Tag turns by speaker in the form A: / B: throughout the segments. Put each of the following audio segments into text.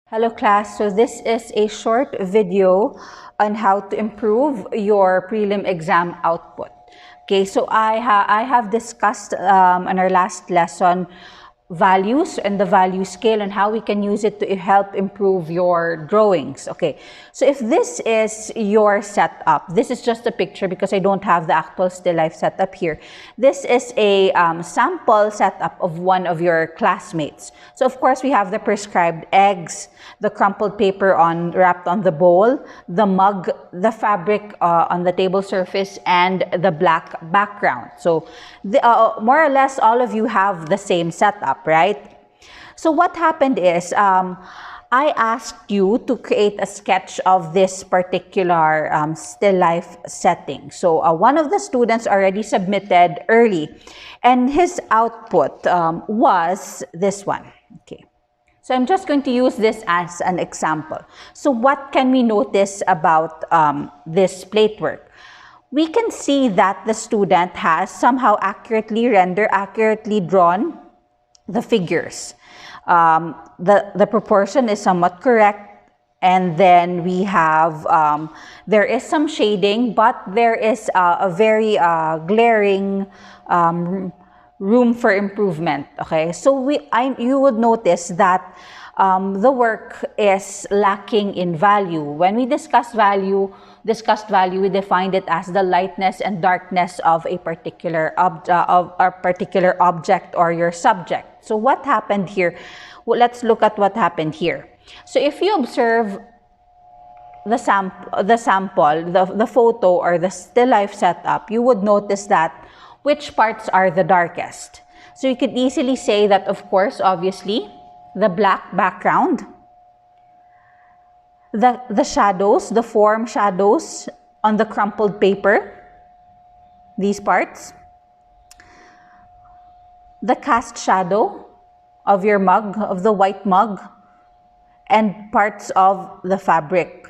A: Hello class, so this is a short video on how to improve your prelim exam output. Okay, so I have discussed in our last lesson values and the value scale and how we can use it to help improve your drawings. Okay, so if this is your setup, this is just a picture because I don't have the actual still life setup here. This is a sample setup of one of your classmates. So of course we have the prescribed eggs, the crumpled paper wrapped on the bowl, the mug, the fabric on the table surface, and the black background. So more or less all of you have the same setup, right? So what happened is I asked you to create a sketch of this particular still life setting. So one of the students already submitted early, and his output was this one. Okay. So I'm just going to use this as an example. So what can we notice about this plate work? We can see that the student has somehow accurately drawn the figures. The proportion is somewhat correct, and then we have there is some shading, but there is a very glaring room for improvement. Okay, so you would notice that the work is lacking in value. When we discussed value, we defined it as the lightness and darkness of a particular object or your subject. So what happened here? Well, let's look at what happened here. So if you observe the sample, the photo or the still life setup, you would notice that which parts are the darkest. So you could easily say that, of course, obviously, the black background, the shadows, the form shadows on the crumpled paper, these parts, the cast shadow of your mug, of the white mug, and parts of the fabric,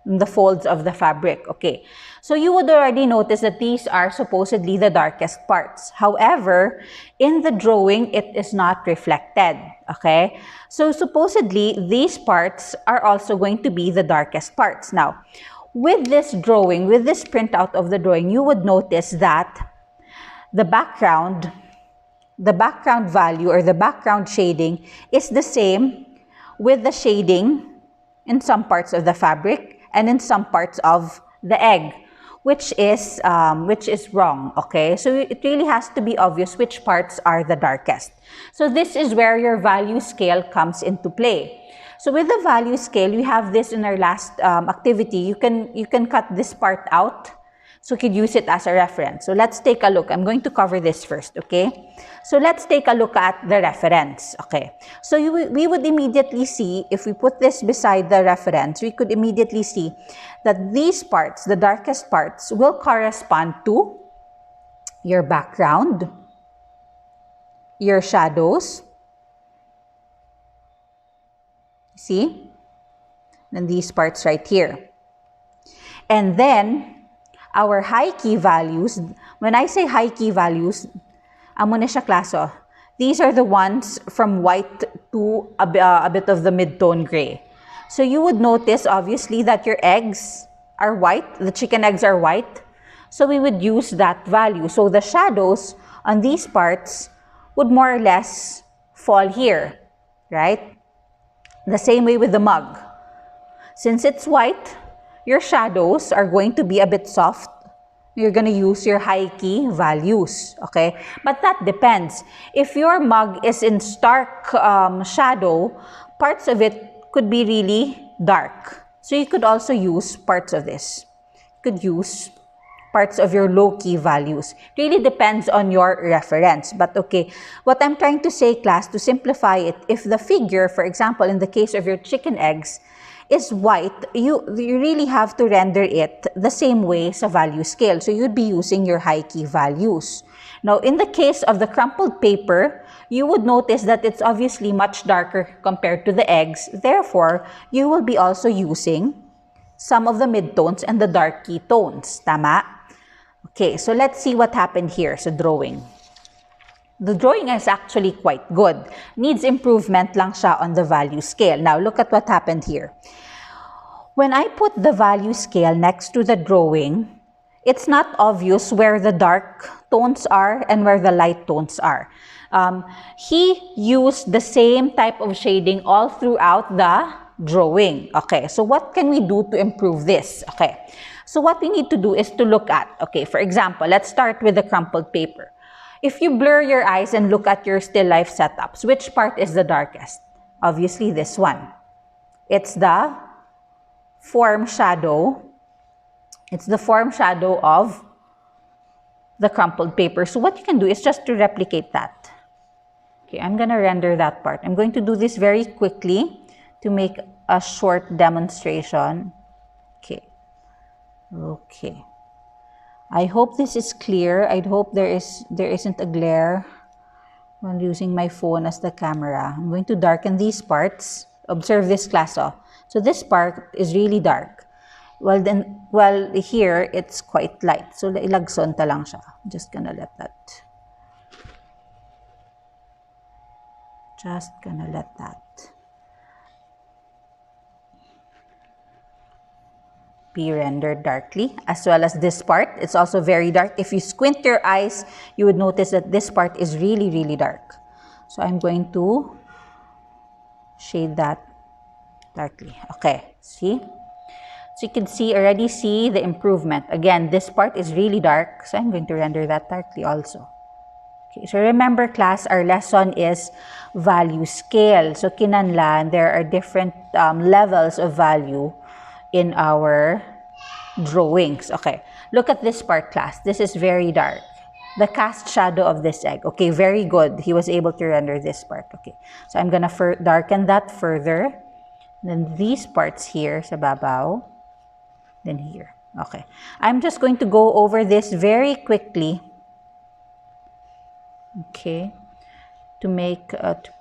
A: the folds of the fabric. Okay, so you would already notice that these are supposedly the darkest parts. However, in the drawing, it is not reflected. Okay, so supposedly these parts are also going to be the darkest parts. Now, with this drawing, with this printout of the drawing, you would notice that the background value or the background shading is the same with the shading in some parts of the fabric and in some parts of the egg, which is wrong. Okay, so it really has to be obvious which parts are the darkest. So this is where your value scale comes into play. So with the value scale, we have this in our last activity. You can cut this part out, so you could use it as a reference. So let's take a look. I'm going to cover this first, okay? So let's take a look at the reference, okay? So we would immediately see, if we put this beside the reference, we could immediately see that these parts, the darkest parts, will correspond to your background, your shadows, see? And these parts right here. And then, our high key values, when I say high key values, amo na siya klaso. These are the ones from white to a bit of the mid-tone gray. So you would notice, obviously, that your eggs are white, the chicken eggs are white. So we would use that value. So the shadows on these parts would more or less fall here, right? The same way with the mug. Since it's white, your shadows are going to be a bit soft. You're going to use your high key values, okay? But that depends. If your mug is in stark shadow, parts of it could be really dark. So you could also use parts of this. You could use parts of your low key values. Really depends on your reference. But okay, what I'm trying to say, class, to simplify it, if the figure, for example, in the case of your chicken eggs, is white, you really have to render it the same way sa value scale. So you'd be using your high key values. Now, in the case of the crumpled paper, you would notice that it's obviously much darker compared to the eggs. Therefore, you will be also using some of the midtones and the dark key tones. Tama? Okay, so let's see what happened here sa drawing. The drawing is actually quite good. Needs improvement lang siya on the value scale. Now, look at what happened here. When I put the value scale next to the drawing, it's not obvious where the dark tones are and where the light tones are. He used the same type of shading all throughout the drawing. Okay, so what can we do to improve this? Okay, so what we need to do is to look at, okay, for example, let's start with the crumpled paper. If you blur your eyes and look at your still life setups, which part is the darkest? Obviously, this one. It's the form shadow. It's the form shadow of the crumpled paper. So what you can do is just to replicate that. Okay, I'm going to render that part. I'm going to do this very quickly to make a short demonstration. Okay. I hope this is clear. I hope there isn't a glare while using my phone as the camera. I'm going to darken these parts. Observe this, class. Oh. So this part is really dark. Well, here it's quite light. So ilagson ta lang siya. I'm just gonna let that. Be rendered darkly, as well as this part. It's also very dark. If you squint your eyes, you would notice that this part is really, really dark. So I'm going to shade that darkly. Okay, see? So you can already see the improvement. Again, this part is really dark, so I'm going to render that darkly also. Okay, so remember, class, our lesson is value scale. So kinanlan, there are different levels of value in our drawings. Okay, look at this part, class. This is very dark. The cast shadow of this egg. Okay, very good. He was able to render this part. Okay, so I'm gonna darken that further. Then these parts here sa babaw. Then here. Okay, I'm just going to go over this very quickly. Okay, to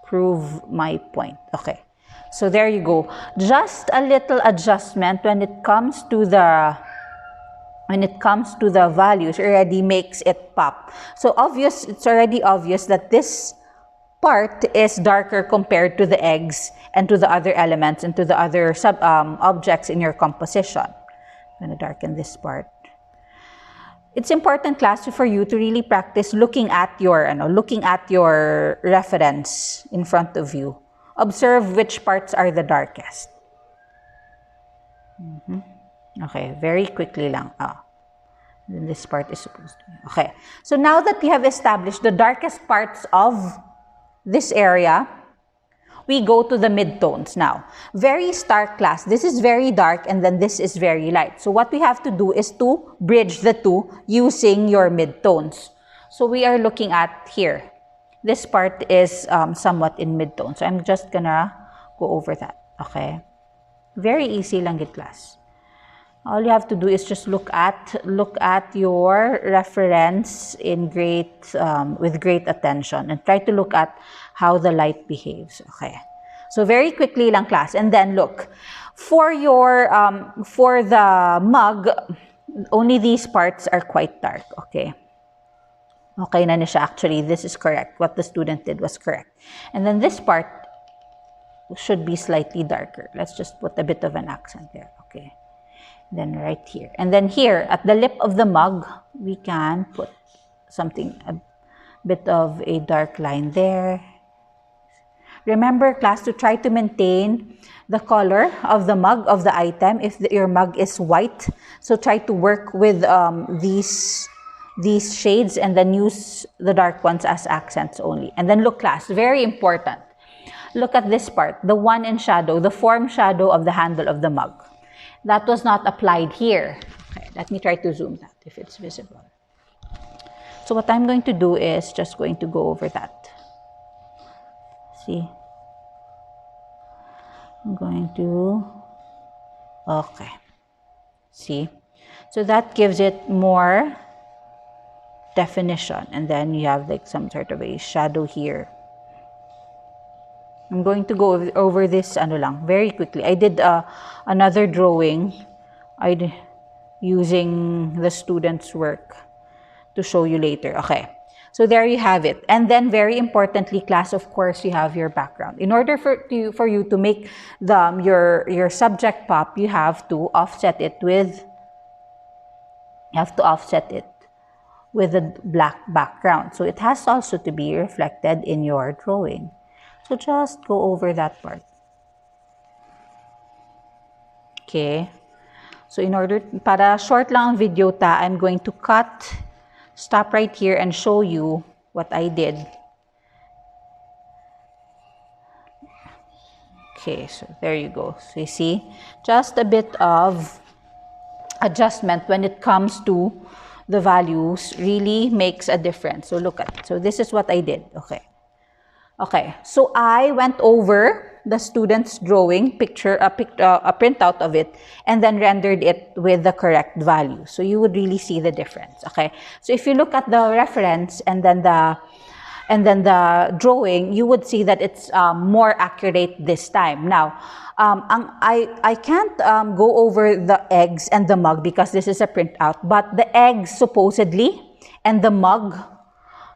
A: prove my point. Okay. So there you go. Just a little adjustment when it comes to the values already makes it pop. So it's already obvious that this part is darker compared to the eggs and to the other elements and to the other objects in your composition. I'm going to darken this part. It's important, class, for you to really practice looking at your reference in front of you. Observe which parts are the darkest. Okay, very quickly lang. Then this part is supposed to be. Okay, so now that we have established the darkest parts of this area, we go to the midtones now. Very stark, class. This is very dark and then this is very light. So what we have to do is to bridge the two using your midtones. So we are looking at here. This part is somewhat in midtone. So I'm just gonna go over that. Okay? Very easy lang gid, class. All you have to do is just look at your reference with great attention and try to look at how the light behaves. Okay. So very quickly lang, class. And then look, for the mug, only these parts are quite dark. Okay. Okay na siya. Actually, this is correct. What the student did was correct. And then this part should be slightly darker. Let's just put a bit of an accent there. Okay. Then right here. And then here, at the lip of the mug, we can put a bit of a dark line there. Remember, class, to try to maintain the color of the mug, of the item, if your mug is white. So try to work with these shades and then use the dark ones as accents only. And then look, class, very important. Look at this part, the one in shadow, the form shadow of the handle of the mug. That was not applied here. Okay, let me try to zoom that if it's visible. So what I'm going to do is just going to go over that. See? I'm going to, okay. See? So that gives it more definition. And then you have like some sort of a shadow here. I'm going to go over this very quickly. I did another drawing using the student's work to show you later. Okay. So there you have it. And then very importantly, class, of course, you have your background. In order for you to make your subject pop, you have to offset it with a black background. So it has also to be reflected in your drawing. So just go over that part. Okay. So in order, para short lang ang video ta, I'm going to stop right here and show you what I did. Okay, so there you go. So you see, just a bit of adjustment when it comes to the values really makes a difference. So look at it. So this is what I did. Okay, so I went over the student's drawing picture, a printout of it, and then rendered it with the correct value. So you would really see the difference. Okay, so if you look at the reference and then the drawing, you would see that it's more accurate this time. Now, I can't go over the eggs and the mug because this is a printout, but the eggs supposedly and the mug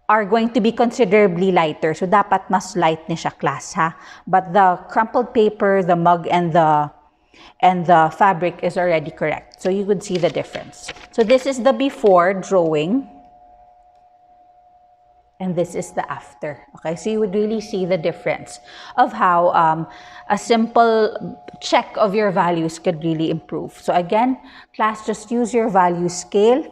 A: are going to be considerably lighter. So dapat mas light ni siya, class, ha? But the crumpled paper, the mug, and the fabric is already correct. So you could see the difference. So this is the before drawing. And this is the after. Okay, so you would really see the difference of how a simple check of your values could really improve. So again, class, just use your value scale.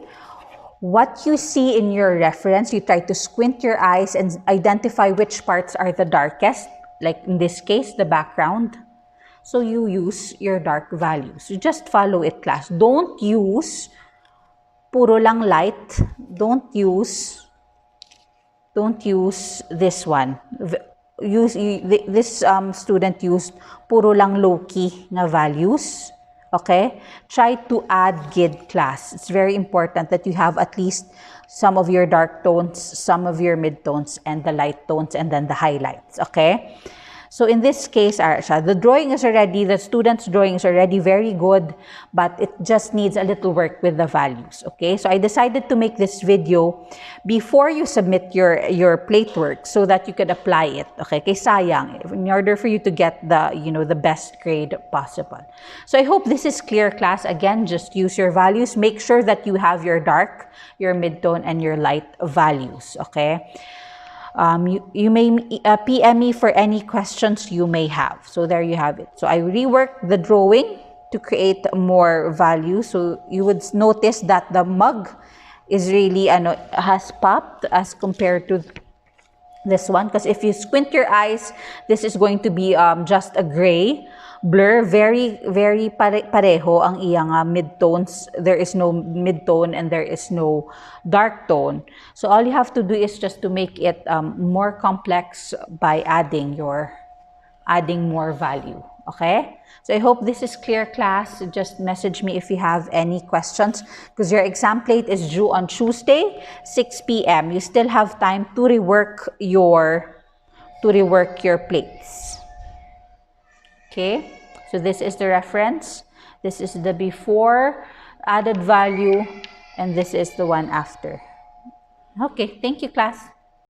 A: What you see in your reference, you try to squint your eyes and identify which parts are the darkest, like in this case, the background. So you use your dark values. You just follow it, class. Don't use puro lang light. Don't use this one. This student used puro lang low-key na values. Okay? Try to add GID, class. It's very important that you have at least some of your dark tones, some of your mid-tones, and the light tones, and then the highlights. Okay? So in this case, Arsha, the student's drawing is already very good, but it just needs a little work with the values, okay? So I decided to make this video before you submit your plate work so that you could apply it, okay? Kay sayang, in order for you to get the best grade possible. So I hope this is clear, class. Again, just use your values. Make sure that you have your dark, your mid-tone, and your light values, okay? You may PM me for any questions you may have. So there you have it. So I reworked the drawing to create more value. So you would notice that the mug is really has popped as compared to this one. Because if you squint your eyes, this is going to be just a gray blur, very pareho ang iyang mid-tones. There is no mid-tone and there is no dark tone. So all you have to do is just to make it more complex by adding more value. Okay? So I hope this is clear, class. Just message me if you have any questions, because your exam plate is due on Tuesday, 6 p.m. You still have time to rework your plates. Okay, so this is the reference, this is the before added value, and this is the one after. Okay, thank you, class.